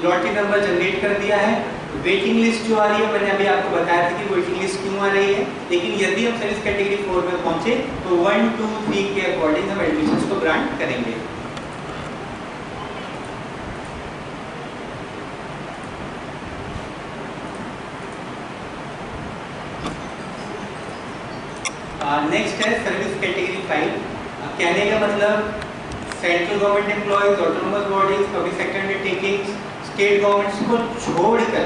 S2: लॉटरी नंबर जनरेट कर दिया है। वेटिंग लिस्ट जो आ रही है मैंने अभी आपको बताया था कि वेटिंग लिस्ट क्यों आ रही है, लेकिन यदि हम सर्विस कैटेगरी 4 में पहुंचे तो 1, 2, 3 के अकॉर्डिंग हम एडमिशंस को ग्रांट करेंगे। नेक्स्ट है सर्विस कैटेगरी 5। कहने का मतलब central government employees, autonomous bodies, public sector undertakings, state governments को छोड़कर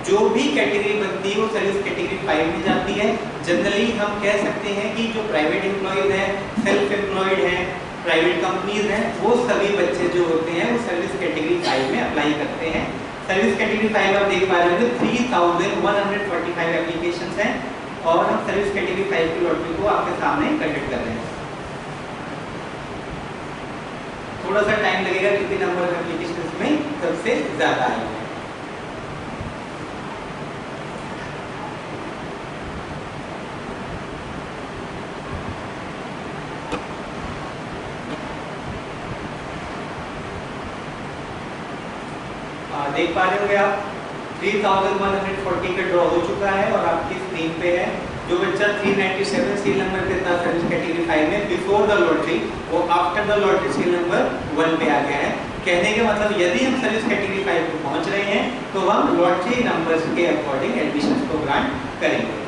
S2: जो भी कैटेगरी बनती है वो सर्विस कैटेगरी 5 में जाती है। जनरली हम कह सकते हैं कि जो प्राइवेट एम्प्लॉयज हैं, सेल्फ एम्प्लॉयड हैं, प्राइवेट कंपनीज हैं, वो सभी बच्चे जो होते हैं वो सर्विस कैटेगरी 5 में अप्लाई करते हैं। सर्विस कैटेगरी 5 आप देख पा रहे होंगे 3145 एप्लीकेशंस हैं और हम सर्विस कैटेगरी 5 की लॉटरी को आपके सामने कंडक्ट कर रहे हैं। थोड़ा सा टाइम लगेगा क्योंकि नंबर ऑफ एप्लीकेशंस में सबसे ज्यादा आए हैं। देख पा रहे होंगे आप 3140 का ड्रॉ हो चुका है और आपकी स्क्रीन पे है जो बच्चा 397 सीरियल नंबर के साथ सर्विस कैटेगरी 5 में बिफोर द लॉटरी वो after the lottery serial number 1 पे आ गया है। कहने का मतलब यदि हम सर्विस कैटेगरी 5 पे पहुंच रहे हैं तो हम लॉटरी नंबर्स के अकॉर्डिंग एडमिशन को ग्रांट करेंगे।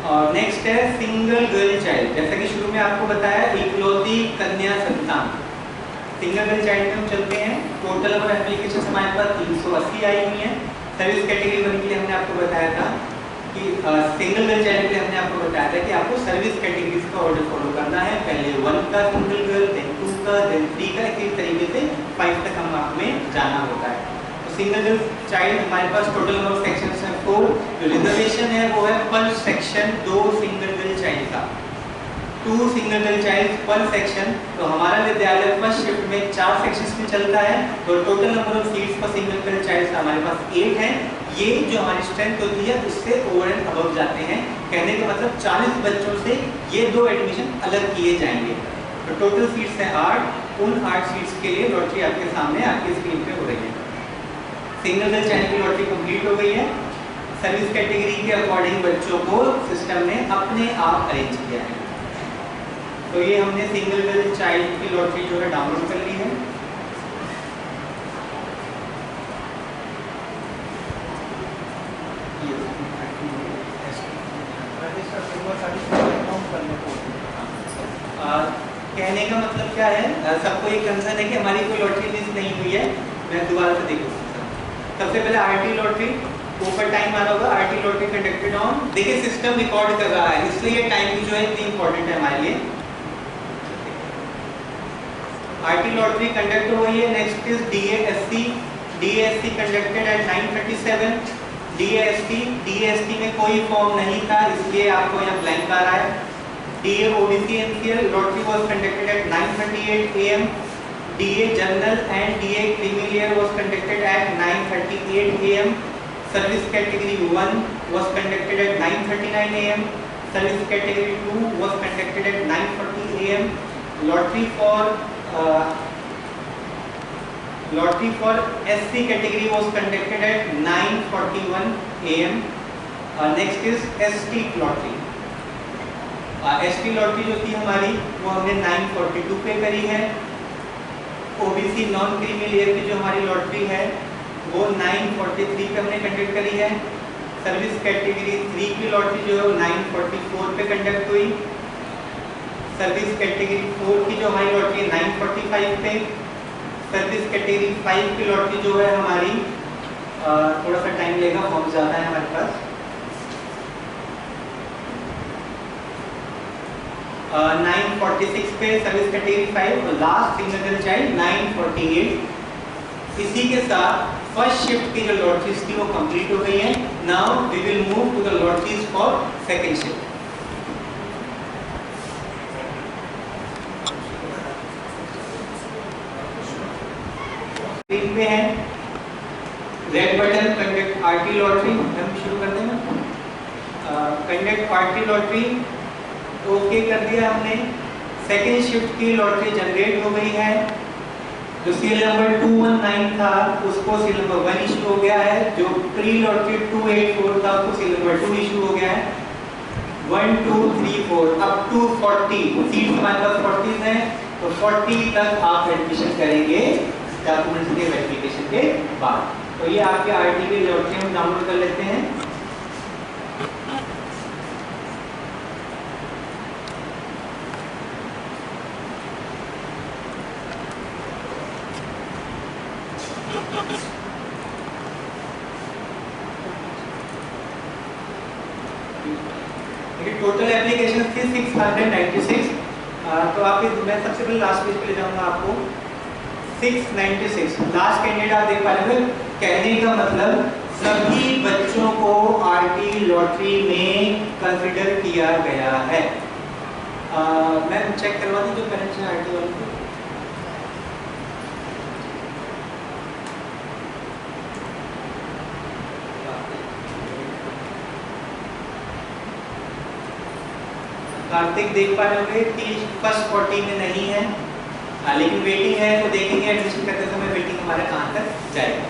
S2: और नेक्स्ट है सिंगल गर्ल चाइल्ड। जैसा कि शुरू में आपको बताया इकलौती कन्या संतान, सिंगल गर्ल चाइल्ड में हम चलते हैं। टोटल नंबर एप्लीकेशन हमारे पास 380 आई हुई हैं। सर्विस कैटेगरी 1 के लिए हमने आपको बताया था कि सिंगल गर्ल चाइल्ड के लिए हमने आपको बताया था कि आपको सर्विस कैटेगरीज का ऑर्डर फॉलो करना है। पहले 1 का सिंगल गर्ल, देन 2 का, देन 3 का, इसी तरीके से 5 तक हम हमें जाना होता है। सिंगल गर्ल चाइल्ड हमारे पास टोटल नंबर ऑफ सेक्शंस हैं 4। जो रिजर्वेशन है वो है पर सेक्शन 2 सिंगल गर्ल चाइल्ड का, 2 सिंगल गर्ल चाइल्ड पर सेक्शन। तो हमारा विद्यालय फर्स्ट शिफ्ट में 4 सेक्शंस में चलता है तो टोटल नंबर ऑफ सीट्स पर सिंगल गर्ल चाइल्ड हमारे पास 8 हैं। ये जो हमारी स्ट्रेंथ होती है उससे ओवर एंड अबव जाते हैं। कहने का मतलब 40 बच्चों से ये 2 एडमिशन अलग किए जाएंगे। तो टोटल सीट्स हैं 8। उन 8 सीट्स के लिए लॉटरी आपके सामने आपकी स्क्रीन पे हो रही है। सिंगल गर्ल चाइल्ड की लॉटरी कंप्लीट हो गई है। सर्विस कैटेगरी के अकॉर्डिंग बच्चों को सिस्टम ने अपने आप अरेंज किया है। तो ये हमने सिंगल गर्ल चाइल्ड की लॉटरी जो है डाउनलोड कर ली है। कहने का मतलब क्या है, सबको एक कंसर्न है कि हमारी कोई लॉटरी मिस नहीं हुई है। मैं दोबारा से देखूँ। सबसे पहले आरटी लॉटरी ऊपर टाइम आ रहा होगा, आरटी लॉटरी कंडक्टेड ऑन। देखिए सिस्टम रिकॉर्ड कर रहा है इसलिए ये टाइमिंग जो है इतनी इंपॉर्टेंट है हमारे लिए। आरटी लॉटरी कंडक्ट हो गई है। Next is DASC. DASC conducted at 9:37। DAST में कोई फॉर्म नहीं था, इसलिए आपको यहाँ ब्लैंक आ रहा है। DA OBC NCL lottery was conducted at 9:38 AM। DA general and DA creamy layer was conducted at 9:38 AM। Service category 1 was conducted at 9:39 AM। Service category 2 was conducted at 9:40 AM। Lottery for SC category was conducted at 9:41 AM. Next is ST lottery. ST lottery जो थी हमारी वो हमने 9:42 पे करी है। OBC non creamy layer की जो हमारी लॉटरी है वो 9:43 पे हमने कंडक्ट करी है। सर्विस कैटेगरी 3 की लॉटरी जो है वो 9:44 पे कंडक्ट हुई। सर्विस कैटेगरी 4 की जो हमारी लॉटरी है 9:45 पे। सर्विस कैटेगरी 5 की लॉटरी जो है हमारी थोड़ा सा टाइम लेगा, फॉर्म ज़्यादा है हमारे पास। 9:46 पे सर्विस कैटेगरी 5 और लास्ट सिंगल चाइल्ड 9:48। इसी के साथ फर्स्ट शिफ्ट की जो लॉटरीज थी वो कंप्लीट हो गई है। Now we will move to the lotteries for second shift. Screen पे है red button conduct RT lottery. हम शुरू कर दें ना। कंडक्ट आरटी लॉटरी ओके कर दिया हमने। सेकेंड शिफ्ट की लॉटरी जनरेट हो गई है। जो सीरियल नंबर 219 था उसको सीरियल नंबर 1 इशू हो गया है। जो प्री लॉटरी 284 था उसको सीरियल नंबर 2 इशू हो गया है। 1 2 3 4 अप टू 40 सीट्स हमारे पास 40 हैं, तो 40 तक आप एडमिशन करेंगे डॉक्यूमेंट्स के वेरिफिकेशन के बाद। तो ये आपके आरटी की लॉटरी हम डाउनलोड कर लेते हैं। टोटल एप्लीकेशन थी 696। तो आप मैं सबसे पहले लास्ट पेज पे ले जाऊंगा आपको। 696 लास्ट कैंडिडेट आप देख पा रहे हैं। कहने का मतलब सभी बच्चों को आरटी लॉटरी में कंसिडर किया गया है। मैं चेक करवा दूं जो पेरेंट्स हैं आरटी वालों को। कार्तिक देख पा रहे होंगे कि फर्स्ट 40 में नहीं है, लेकिन वेटिंग है, तो देखेंगे एडमिशन करते समय वेटिंग हमारा कहाँ तक जाएगा।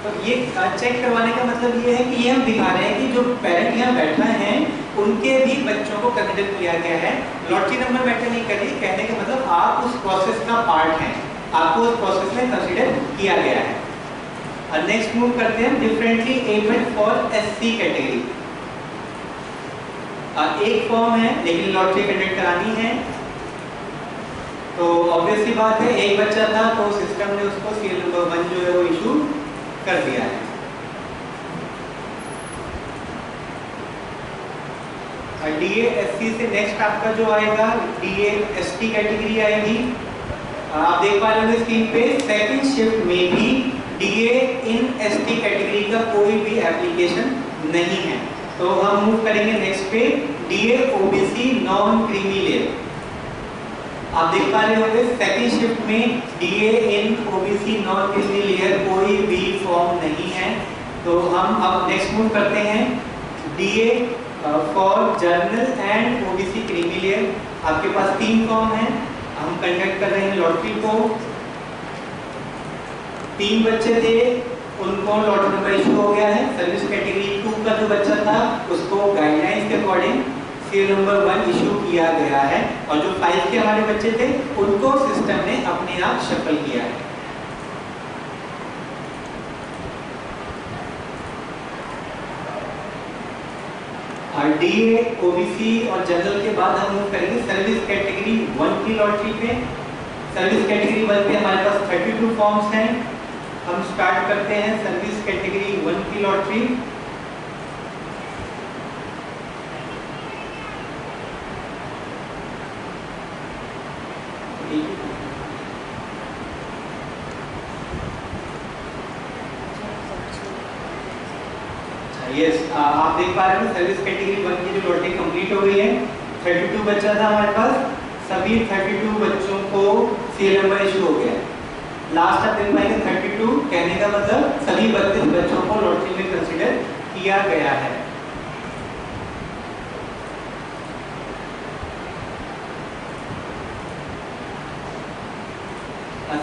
S2: तो ये चेक करवाने का मतलब ये है कि ये हम दिखा रहे हैं कि जो पेरेंट यहाँ बैठा है उनके भी बच्चों को कंसिडर किया गया है। लॉटरी नंबर मैटर नहीं करिए, कहने का मतलब आप उस प्रोसेस का पार्ट हैं, आपको उस प्रोसेस में कंसिडर किया गया है। नेक्स्ट मूव करते हैं differently abled for SC category. एक फॉर्म है लेकिन लॉटरी कंडक्ट करानी है, तो ऑब्वियस सी बात है एक बच्चा था तो सिस्टम ने उसको सीरियल नंबर 1 जो है वो इशू कर दिया है। DA-SC से नेक्स्ट आपका जो आएगा DA-ST कैटेगरी आएगी। आप देख पा रहे होंगे स्क्रीन पे सेकंड शिफ्ट में भी DA इन ST कैटेगरी का कोई भी एप्लीकेशन नहीं है। तो हम मूव करेंगे नेक्स्ट पे DA OBC non creamy layer. आप देख पा रहे होंगे सेकंड शिफ्ट में DA इन OBC नॉन क्रीमी लेयर कोई भी फॉर्म नहीं है। तो हम अब नेक्स्ट मूव करते हैं DA for journal and OBC creamy layer. आपके पास 3 फॉर्म हैं, हम कंडक्ट कर रहे हैं लॉटरी को। 3 बच्चे थे, उनको लॉटरी नंबर इशू हो गया है। सर्विस कैटेगरी 2 का जो बच्चा था उसको गाइडलाइंस के अकॉर्डिंग सीरियल नंबर 1 इशू किया गया है, और जो 5 के हमारे बच्चे थे उनको सिस्टम ने अपने आप शफल किया है। DA OBC और जनरल के बाद हम मूव करेंगे सर्विस कैटेगरी 1 की लॉटरी पे। सर्विस कैटेगरी 1 पे हमारे पास 32 फॉर्म्स हैं। हम स्टार्ट करते हैं सर्विस कैटेगरी 1 की लॉटरी। आप देख पा रहे हो सर्विस कैटेगरी 1 की जो लॉटरी कंप्लीट हो गई है। 32 बच्चा था हमारे पास, सभी 32 बच्चों को सीरियल नंबर इशू हो गया। लास्ट आप देख पाएंगे 32 कहने का मतलब सभी 32 बच्चों को लॉटरी में कंसीडर किया गया है।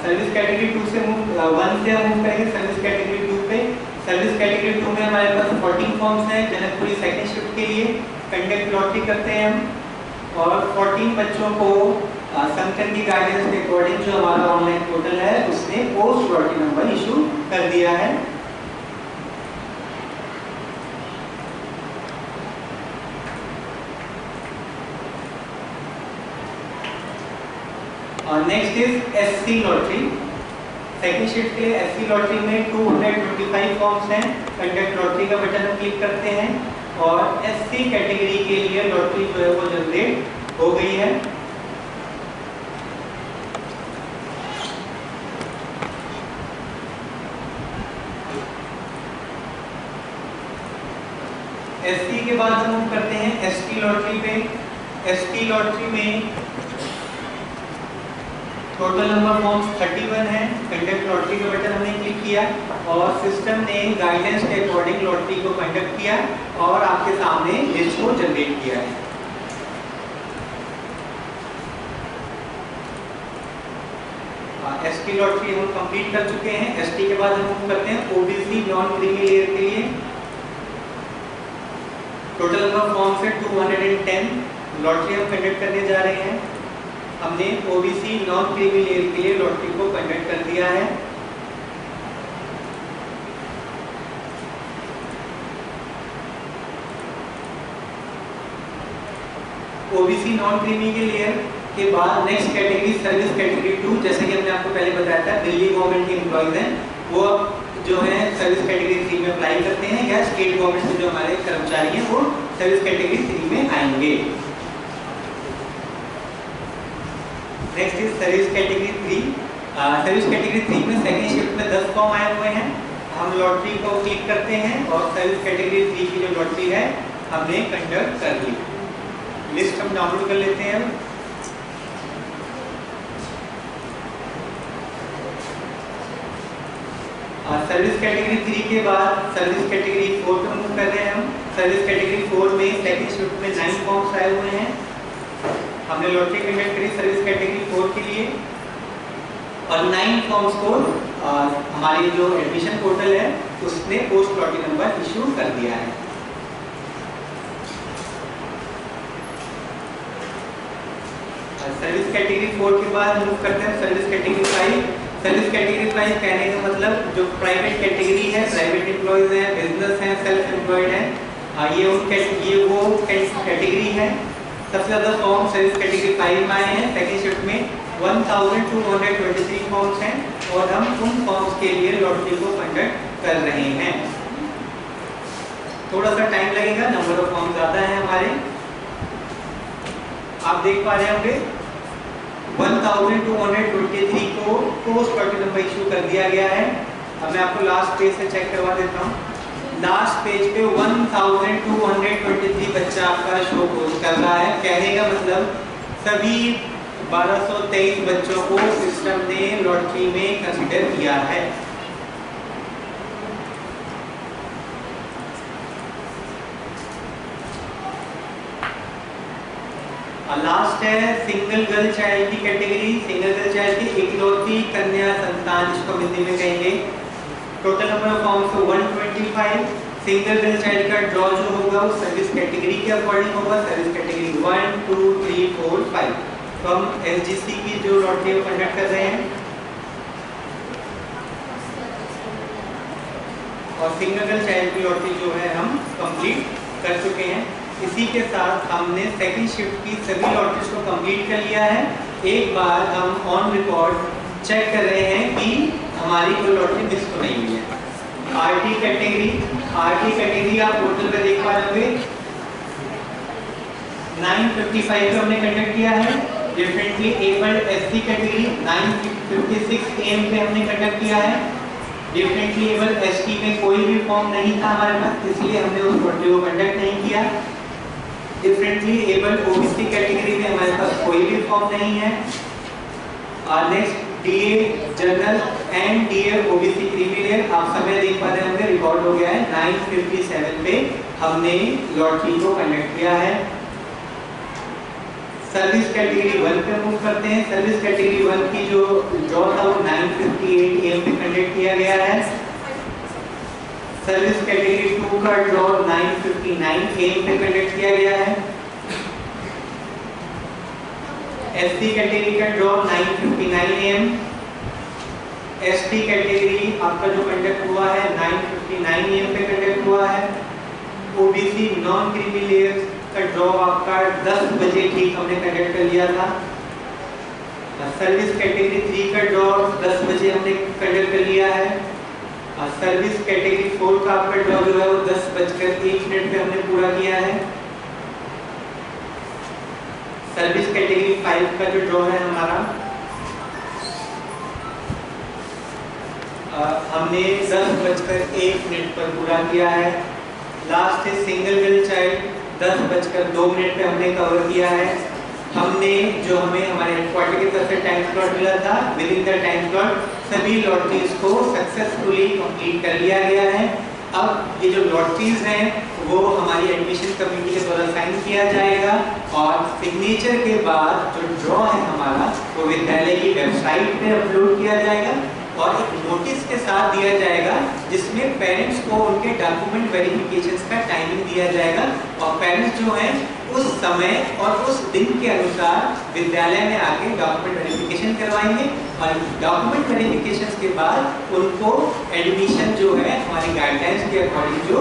S2: सर्विस कैटेगरी 2 से 1 से मूव करेंगे सर्विस कैटेगरी 2 पे। सर्विस कैटेगरी 2 में हमारे पास 14 फॉर्म्स हैं जनकपुरी सेकंड शिफ्ट के लिए कंडक्ट लॉटरी करते हैं हम, और 14 बच्चों को संगठन की गाइडेंस के अकॉर्डिंग जो हमारा ऑनलाइन पोर्टल है उसने पोस्ट लॉटरी नंबर इशू कर दिया है। Next is SC lottery. Second shift के लिए एससी लॉटरी में 225 फॉर्म्स हैं। कंडक्ट लॉटरी का बटन हम क्लिक करते हैं और एससी कैटेगरी के लिए लॉटरी जो है वो जनरेट हो गई है। एसटी के बाद हम करते हैं एसटी लॉटरी पे। एसटी लॉटरी में टोटल नंबर फॉर्म्स 31 है। कंडक्ट लॉटरी का बटन हमने क्लिक किया और सिस्टम ने गाइडेंस के अकॉर्डिंग लॉटरी को कंडक्ट किया और आपके सामने लिस्ट को जनरेट किया है। एसटी लॉटरी हम कंप्लीट कर चुके हैं। एसटी के बाद हम करते हैं ओबीसी नॉन क्रीमी लेयर के लिए। टोटल नंबर फॉर्म्स है 210। लॉटरी हम कंडक्ट करने जा रहे हैं। हमने ओबीसी नॉन क्रीमी लेयर के लिए लॉटरी को कंडक्ट कर दिया है। ओबीसी नॉन क्रीमी के लेयर के बाद नेक्स्ट कैटेगरी सर्विस कैटेगरी 2, जैसे कि हमने आपको पहले बताया था दिल्ली गवर्नमेंट के एम्प्लॉइज हैं वो जो है सर्विस कैटेगरी 3 में अप्लाई करते हैं, या स्टेट गवर्नमेंट से जो हमारे कर्मचारी हैं वो सर्विस कैटेगरी 3 में आएंगे। Next is service category 3। Service category 3 में सेकंड शिफ्ट में 10 फॉर्म आए हुए हैं। हम लॉटरी को क्लिक करते हैं और सर्विस कैटेगरी 3 की जो लॉटरी है हमने कंडक्ट कर ली। लिस्ट हम डाउनलोड कर लेते हैं। सर्विस कैटेगरी 3 के बाद सर्विस कैटेगरी 4 पे मूव कर रहे हैं हम। सर्विस कैटेगरी 4 में सेकंड शिफ्ट में 9 फॉर्म्स आए हुए हैं। हमने लॉटरी कंडक्ट करी सर्विस कैटेगरी 4 के लिए और 9 फॉर्म्स को हमारी जो एडमिशन पोर्टल है उसने पोस्ट लॉटरी नंबर इशू कर दिया है। सर्विस कैटेगरी 4 के बाद मूव करते हैं सर्विस कैटेगरी 5। सर्विस कैटेगरी 5 कहने का मतलब जो प्राइवेट कैटेगरी है, प्राइवेट एम्प्लॉयज हैं, बिजनेस हैं, सेल्फ एम्प्लॉयड हैं, ये वो कैटेगरी है। सबसे ज़्यादा फॉर्म सर्विस कैटेगरी 5 में आए हैं। सेकेंड शिफ्ट में 1223 फॉर्म्स हैं और हम उन फॉर्म्स के लिए लॉटरी को कंडक्ट कर रहे हैं। थोड़ा सा टाइम लगेगा, नंबर ऑफ फॉर्म ज़्यादा है हमारे। आप देख पा रहे होंगे 1223 को पोस्ट लॉटरी नंबर इशू कर दिया गया है। अब मैं आपको लास्ट पेज से चेक करवा देता हूँ। लास्ट पेज पे 1223 बच्चा आपका शो कर रहा है। कहने का मतलब सभी 1223 बच्चों को सिस्टम ने लॉटरी में कंसीडर किया है। लास्ट है सिंगल गर्ल चाइल्ड की कैटेगरी। सिंगल गर्ल चाइल्ड की इकलौती कन्या संतान जिसको हिंदी में कहेंगे। Total number of forms 125। Single girl child का ड्रॉ जो होगा वो सर्विस कैटेगरी के अकॉर्डिंग होगा। Service category 1, 2, 3, 4, 5। तो हम एसजीसी की जो लॉटरी कंडक्ट कर रहे हैं और सिंगल गर्ल चाइल्ड की लॉटरी जो है हम कंप्लीट कर चुके हैं। इसी के साथ हमने सेकंड शिफ्ट की सभी लॉटरीज को कंप्लीट कर लिया है। एक बार हम ऑन रिकॉर्ड चेक कर रहे हैं कि हमारी कोई लॉटरी मिस तो नहीं हुई है। आरटी कैटेगरी आप पोर्टल पे देख पा रहे होंगे 955 पे हमने कंडक्ट किया है। Differently abled SC category 956 AM पे हमने कंडक्ट किया है। डिफरेंटली एबल एसटी में कोई भी फॉर्म नहीं था हमारे पास, इसलिए हमने उस लॉटरी को कंडक्ट नहीं किया। डिफरेंटली एबल ओबीसी कैटेगरी में हमारे पास कोई भी फॉर्म नहीं है। और next DA general and DA OBC criminal, आप समय देख पा रहे होंगे रिकॉर्ड हो गया है 957 पे हमने लॉटरी को कंडक्ट किया है। सर्विस कैटेगरी 1 पे मूव करते हैं। सर्विस कैटेगरी 1 की जो ड्रॉ था वो 9:58 AM पे कंडक्ट किया गया है। सर्विस कैटेगरी 2 का ड्रॉ 9:59 AM पे कंडक्ट किया गया है। एससी कैटेगरी का ड्रॉ 9:59 AM। एसटी कैटेगरी आपका जो कंडक्ट हुआ है 9:59 AM पे कंडक्ट हुआ है। ओबीसी नॉन क्रिमिनल का ड्रॉ आपका 10 बजे ठीक हमने कंडक्ट कर लिया था। सर्विस कैटेगरी 3 का ड्रॉ 10 बजे हमने कंडक्ट कर लिया है। सर्विस कैटेगरी 4 का आपका ड्रॉ जो है वो 10:01 पे हमने पूरा किया है। सर्विस कैटेगरी 5 का जो ड्रॉ है हमारा हमने 10:01 पर पूरा किया है। लास्ट है सिंगल गर्ल चाइल्ड, 10:02 पे हमने कवर किया है। हमने जो हमें हमारे हेडक्वार्टर की तरफ से टाइम स्लॉट मिला था with in the time slot सभी लॉटरीज को सक्सेसफुली कंप्लीट कर लिया गया है। अब ये जो लॉटरीज हैं वो हमारी एडमिशन कमेटी के द्वारा साइन किया जाएगा और सिग्नेचर के बाद जो ड्रॉ है हमारा वो विद्यालय की वेबसाइट पे अपलोड किया जाएगा और एक नोटिस के साथ दिया जाएगा जिसमें पेरेंट्स को उनके डॉक्यूमेंट वेरिफिकेशंस का टाइमिंग दिया जाएगा और पेरेंट्स जो हैं उस समय और उस दिन के अनुसार विद्यालय में आके डॉक्यूमेंट वेरिफिकेशन करवाएंगे और डॉक्यूमेंट वेरिफिकेशन के बाद उनको एडमिशन जो है हमारी गाइडलाइंस के अकॉर्डिंग जो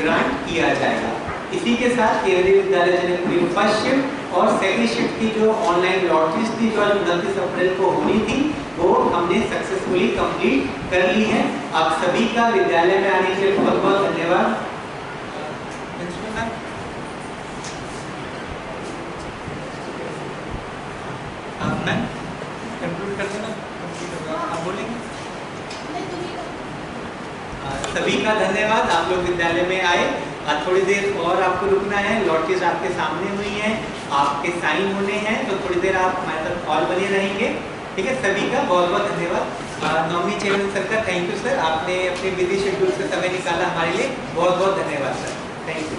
S2: ग्रांट किया जाएगा। इसी के साथ केंद्रीय विद्यालय जनकपुरी फर्स्ट शिफ्ट और सेकंड शिफ्ट की जो ऑनलाइन लॉटरीज थी जो 29 अप्रैल को होनी थी वो हमने सक्सेसफुली कंप्लीट कर ली है। आप सभी का विद्यालय में आने के लिए बहुत बहुत धन्यवाद। कंक्लूड कर देना, आप बोलेंगे। सभी का धन्यवाद, आप लोग विद्यालय में आए। थोड़ी देर और आपको रुकना है, लॉटरीज आपके सामने हुई हैं, आपके साइन होने हैं, तो थोड़ी देर आप हमारे साथ और बने रहेंगे। ठीक है, सभी का बहुत बहुत धन्यवाद। नॉमिनी चेयरमैन सर का थैंक यू सर, आपने अपने बिजी शेड्यूल से समय निकाला हमारे लिए, बहुत बहुत धन्यवाद सर, थैंक यू।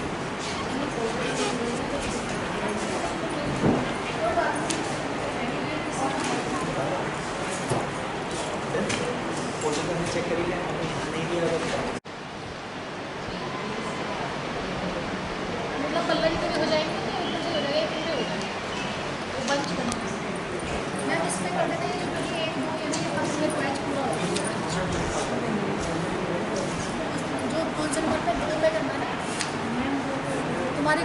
S2: चेक करिए नहीं दिया
S3: मतलब पल्ला की हो जाएंगे तो उधर से हो जाएगा पूरे हो जाएंगे वो बंच बनेगा। मैम इसमें कर देते हैं क्योंकि 1 2 यानी फर्स्ट सेट मैच पूरा हो गया जो कौन से नंबर पे 2 पे करना है मैम तुम्हारे